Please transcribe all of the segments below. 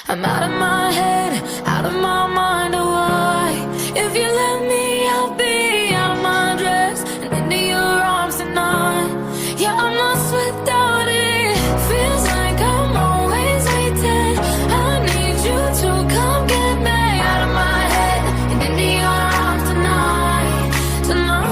I'm out of my head, out of my mind, oh why? If you let me, I'll be out of my dress and into your arms tonight. Yeah, I'm lost without it. Feels like I'm always waiting. I need you to come get me out of my head and into your arms tonight. Tonight.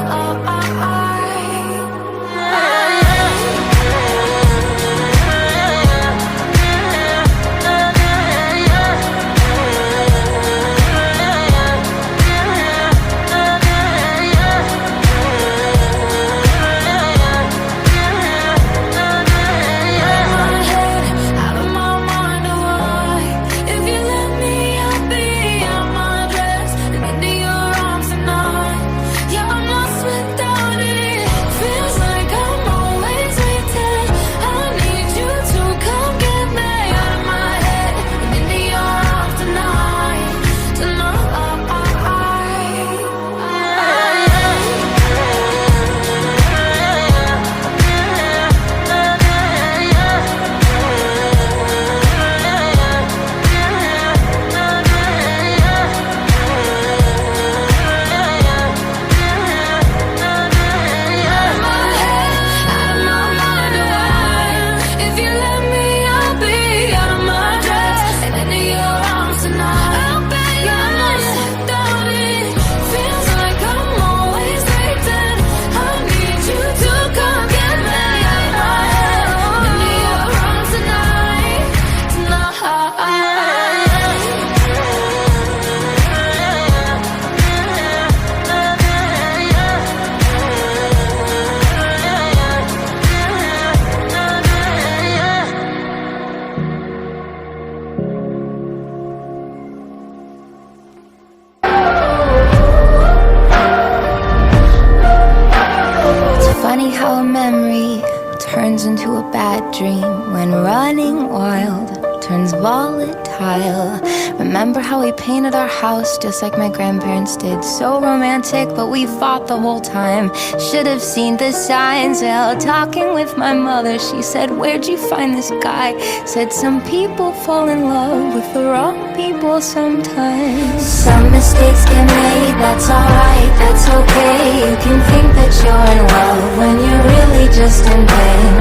Funny how a memory turns into a bad dream when running wild turns volatile. Remember how we painted our house just like my grandparents did? So romantic, but we fought the whole time. Should have seen the signs. Well, talking with my mother, she said, "Where'd you find this guy?" Said, "Some people fall in love with the wrong people sometimes." Some mistakes get made, that's alright, that's okay. You can think that you're in love when you're really just in pain.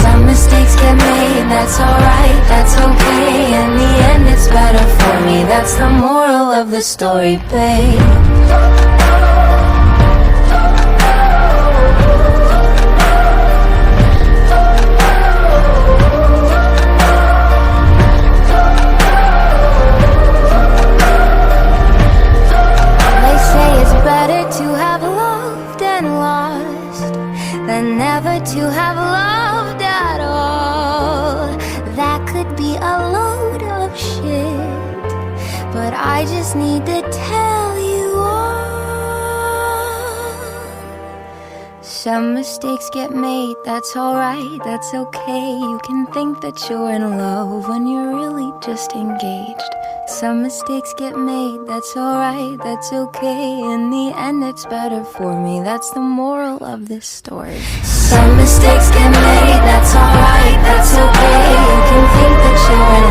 Some mistakes get made, that's alright, that's okay. In the end it's better for me, that's the moral of the story, babe. Than never to have loved at all. That could be a load of shit, but I just need to tell you all. Some mistakes get made, that's alright, that's okay. You can think that you're in love when you're really just engaged. Some mistakes get made, that's alright, that's okay. In the end it's better for me, that's the moral of this story. Some mistakes get made, that's alright, that's okay. You can think that you're in